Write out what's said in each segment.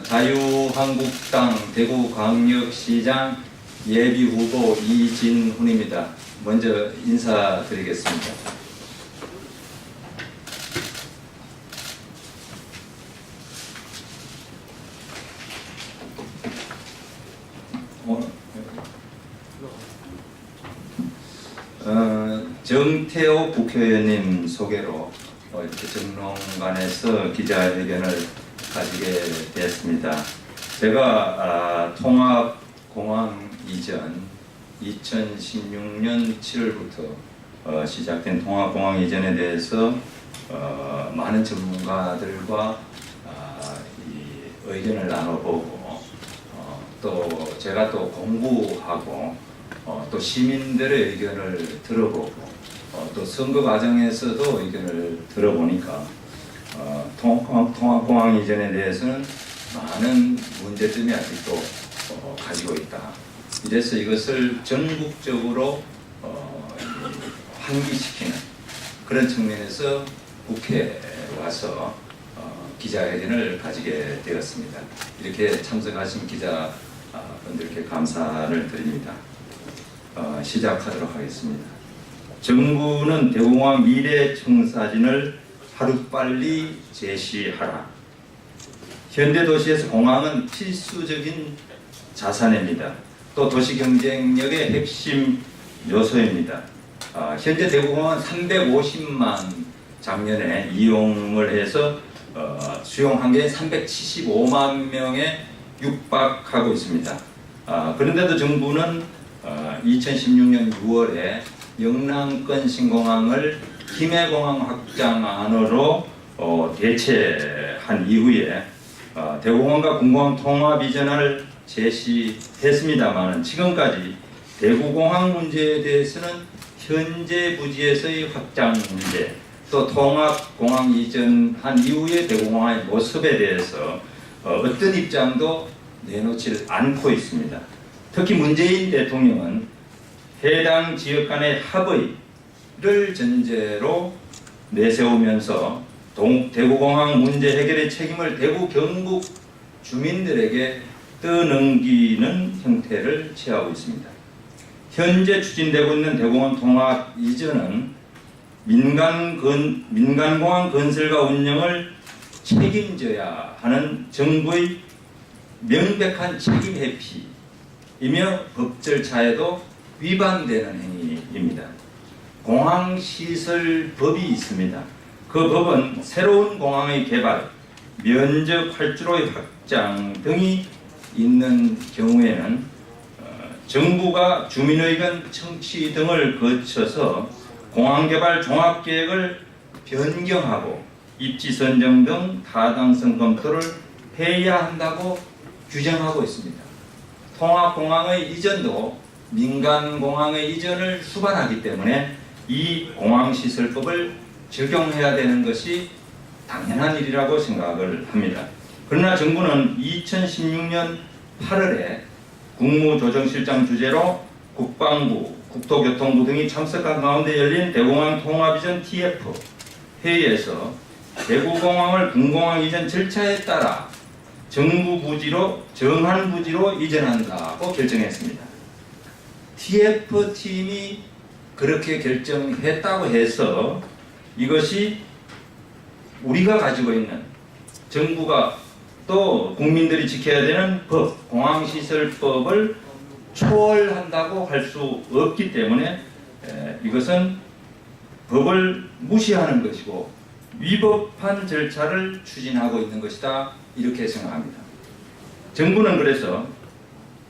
자유한국당 대구광역시장 예비후보 이진훈입니다. 먼저 인사드리겠습니다. 정태호 국회의원님 소개로 이렇게 정론관에서 기자회견을 가지게 되었습니다. 제가 통합공항 이전 2016년 7월부터 시작된 통합공항 이전에 대해서 많은 전문가들과 이 의견을 나눠보고 또 제가 또 공부하고 또 시민들의 의견을 들어보고 또 선거 과정에서도 의견을 들어보니까 통합공항 이전에 대해서는 많은 문제점이 아직도 가지고 있다. 이래서 이것을 전국적으로 환기시키는 그런 측면에서 국회에 와서 기자회견을 가지게 되었습니다. 이렇게 참석하신 기자분들께 감사를 드립니다. 시작하도록 하겠습니다. 정부는 대공항 미래 청사진을 하루빨리 제시하라. 현대도시에서 공항은 필수적인 자산입니다. 또 도시 경쟁력의 핵심 요소입니다. 현재 대구공항은 350만 작년에 이용을 해서 수용 한계 375만 명에 육박하고 있습니다. 그런데도 정부는 2016년 6월에 영남권 신공항을 김해공항 확장안으로 대체한 이후에 대구공항과 군공항 통합 이전을 제시했습니다만 지금까지 대구공항 문제에 대해서는 현재 부지에서의 확장 문제 또 통합공항 이전한 이후의 대구공항의 모습에 대해서 어떤 입장도 내놓지 않고 있습니다. 특히 문재인 대통령은 해당 지역 간의 합의를 전제로 내세우면서 대구공항 문제 해결의 책임을 대구 경북 주민들에게 떠넘기는 형태를 취하고 있습니다. 현재 추진되고 있는 대구공항 통합 이전은 민간공항 건설과 운영을 책임져야 하는 정부의 명백한 책임 회피이며 법 절차에도 위반되는 행위입니다. 공항시설법이 있습니다. 그 법은 새로운 공항의 개발, 면적 활주로의 확장 등이 있는 경우에는 정부가 주민의견 청취 등을 거쳐서 공항개발 종합계획을 변경하고 입지 선정 등 타당성 검토를 해야 한다고 규정하고 있습니다. 통합공항의 이전도 민간공항의 이전을 수반하기 때문에 이 공항시설법을 적용해야 되는 것이 당연한 일이라고 생각을 합니다. 그러나 정부는 2016년 8월에 국무조정실장 주재로 국방부, 국토교통부 등이 참석한 가운데 열린 대공항 통합 이전 TF 회의에서 대구공항을 군공항 이전 절차에 따라 정부 부지로 정한 부지로 이전한다고 결정했습니다. TF팀이 그렇게 결정했다고 해서 이것이 우리가 가지고 있는 정부가 또 국민들이 지켜야 되는 법, 공항시설법을 초월한다고 할 수 없기 때문에 이것은 법을 무시하는 것이고 위법한 절차를 추진하고 있는 것이다 이렇게 생각합니다. 정부는 그래서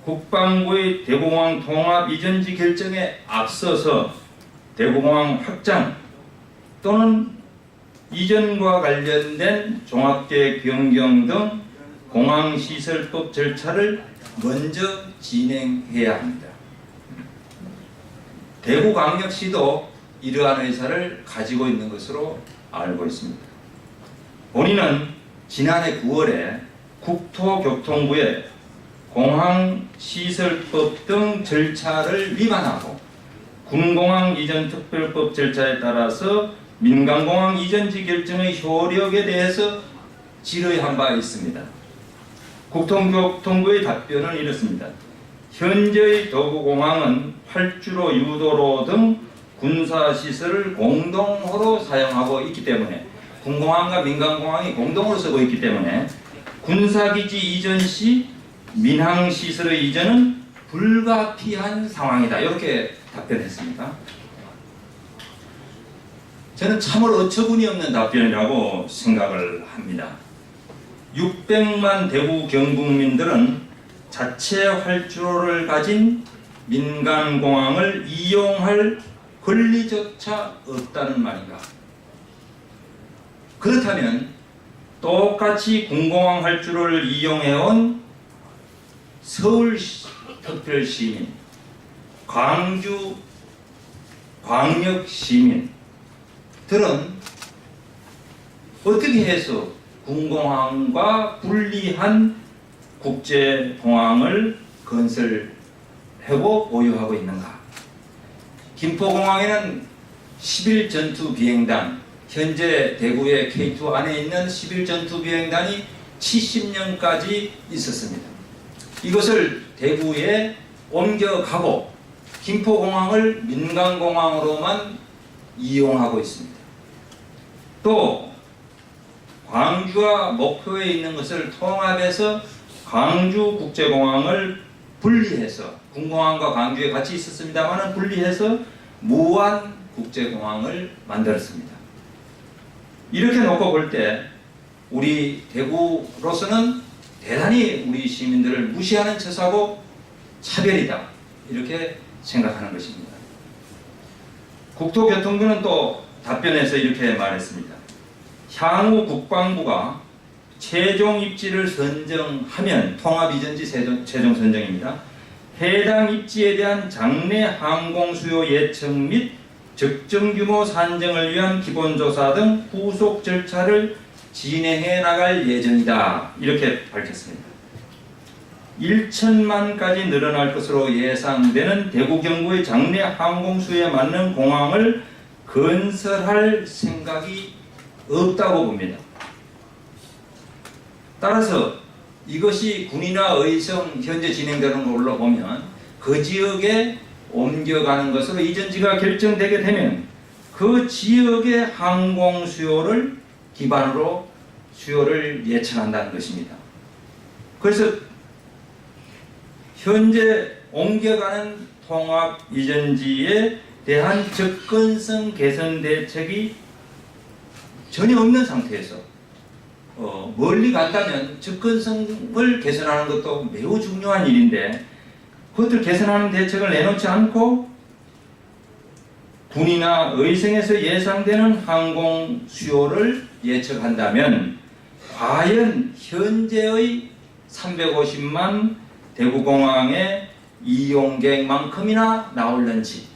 국방부의 대구공항 통합 이전지 결정에 앞서서 대구공항 확장 또는 이전과 관련된 종합계획 변경 등 공항시설법 절차를 먼저 진행해야 합니다. 대구광역시도 이러한 의사를 가지고 있는 것으로 알고 있습니다. 본인은 지난해 9월에 국토교통부에 공항시설법 등 절차를 위반하고 군공항 이전 특별법 절차에 따라서 민간공항 이전지 결정의 효력에 대해서 질의한 바 있습니다. 국토교통부의 답변은 이렇습니다. 현재의 도구공항은 활주로, 유도로 등 군사시설을 공동으로 사용하고 있기 때문에, 군공항과 민간공항이 공동으로 쓰고 있기 때문에 군사기지 이전 시 민항시설의 이전은 불가피한 상황이다. 이렇게 답변했습니다. 저는 참으로 어처구니 없는 답변이라고 생각을 합니다. 600만 대구 경북민들은 자체 활주로를 가진 민간공항을 이용할 권리조차 없다는 말인가? 그렇다면 똑같이 군공항 활주로를 이용해온 서울특별시민, 광주 광역시민들은 어떻게 해서 군공항과 분리한 국제공항을 건설하고 보유하고 있는가? 김포공항에는 11전투 비행단, 현재 대구의 K2 안에 있는 11전투 비행단이 70년까지 있었습니다. 이것을 대구에 옮겨가고 김포공항을 민간공항으로만 이용하고 있습니다. 또 광주와 목포에 있는 것을 통합해서 광주국제공항을 분리해서, 군공항과 광주에 같이 있었습니다만 분리해서 무안국제공항을 만들었습니다. 이렇게 놓고 볼 때 우리 대구로서는 대단히 우리 시민들을 무시하는 처사고 차별이다, 이렇게 생각하는 것입니다. 국토교통부는 또 답변에서 이렇게 말했습니다. 향후 국방부가 최종 입지를 선정하면, 통합이전지 최종 선정입니다. 해당 입지에 대한 장내 항공 수요 예측 및 적정 규모 산정을 위한 기본조사 등 후속 절차를 진행해 나갈 예정이다, 이렇게 밝혔습니다. 1천만까지 늘어날 것으로 예상되는 대구 경부의 장내 항공 수요에 맞는 공항을 건설할 생각이 없다고 봅니다. 따라서 이것이 군이나 의성 현재 진행되는 걸로 보면 그 지역에 옮겨가는 것으로 이전지가 결정되게 되면 그 지역의 항공 수요를 기반으로 수요를 예측한다는 것입니다. 그래서 현재 옮겨가는 통합 이전지에 대한 접근성 개선 대책이 전혀 없는 상태에서 멀리 간다면 접근성을 개선하는 것도 매우 중요한 일인데, 그것들 개선하는 대책을 내놓지 않고 군이나 의성에서 예상되는 항공 수요를 예측한다면 과연 현재의 350만 대구공항의 이용객만큼이나 나올는지,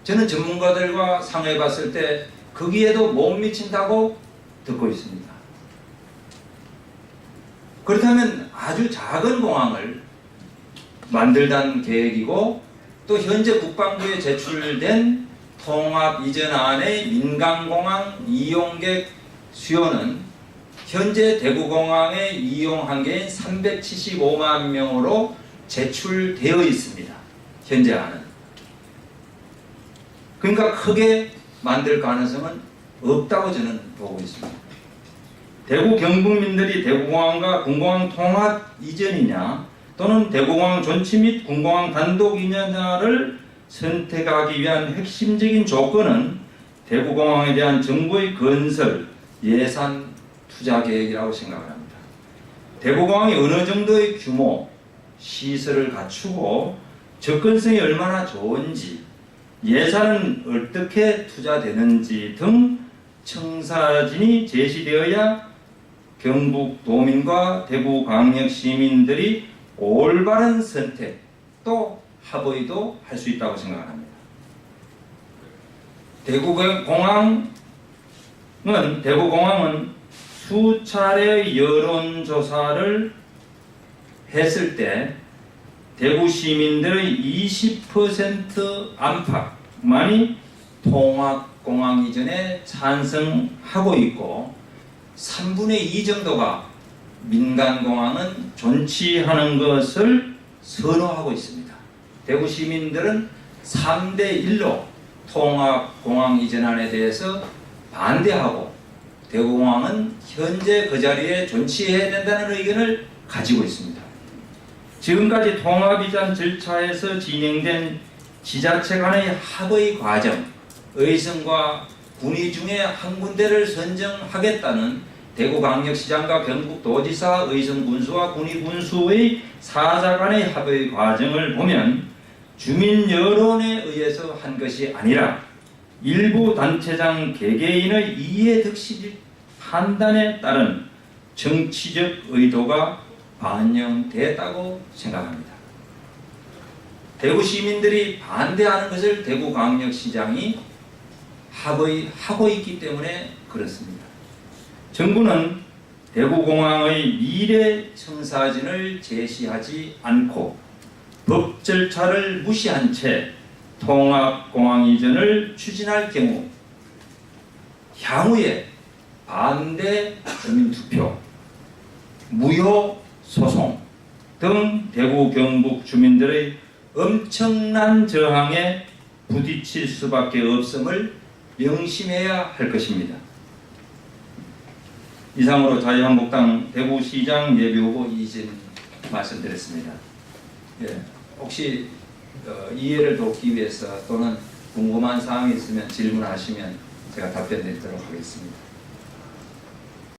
저는 전문가들과 상의해 봤을 때 거기에도 못 미친다고 듣고 있습니다. 그렇다면 아주 작은 공항을 만들던 계획이고, 또 현재 국방부에 제출된 통합 이전안의 민간공항 이용객 수요는 현재 대구공항의 이용 한계인 375만 명으로 제출되어 있습니다. 현재 안은. 그러니까 크게 만들 가능성은 없다고 저는 보고 있습니다. 대구 경북민들이 대구공항과 군공항 통합 이전이냐, 또는 대구공항 존치 및 군공항 단독 이전을 선택하기 위한 핵심적인 조건은 대구공항에 대한 정부의 건설, 예산, 투자 계획이라고 생각을 합니다. 대구공항이 어느 정도의 규모, 시설을 갖추고 접근성이 얼마나 좋은지, 예산은 어떻게 투자되는지 등 청사진이 제시되어야 경북도민과 대구광역 시민들이 올바른 선택 또 합의도 할 수 있다고 생각합니다. 대구공항은 수차례의 여론조사를 했을 때 대구 시민들의 20% 안팎만이 통합공항 이전에 찬성하고 있고, 3분의 2 정도가 민간공항은 존치하는 것을 선호하고 있습니다. 대구 시민들은 3대1로 통합공항 이전안에 대해서 반대하고 대구공항은 현재 그 자리에 존치해야 된다는 의견을 가지고 있습니다. 지금까지 통합이전 절차에서 진행된 지자체 간의 합의 과정, 의성과 군위 중에 한 군데를 선정하겠다는 대구광역시장과 경북도지사, 의성군수와 군위군수의 사자 간의 합의 과정을 보면 주민 여론에 의해서 한 것이 아니라 일부 단체장 개개인의 이해득실 판단에 따른 정치적 의도가 반영됐다고 생각합니다. 대구 시민들이 반대하는 것을 대구광역시장이 합의하고 있기 때문에 그렇습니다. 정부는 대구공항의 미래 청사진을 제시하지 않고 법 절차를 무시한 채 통합공항 이전을 추진할 경우 향후에 반대 주민투표, 무효 소송 등 대구 경북 주민들의 엄청난 저항에 부딪힐 수밖에 없음을 명심해야 할 것입니다. 이상으로 자유한국당 대구시장 예비후보 이진 말씀드렸습니다. 예, 혹시 이해를 돕기 위해서 또는 궁금한 사항이 있으면 질문하시면 제가 답변 드리도록 하겠습니다.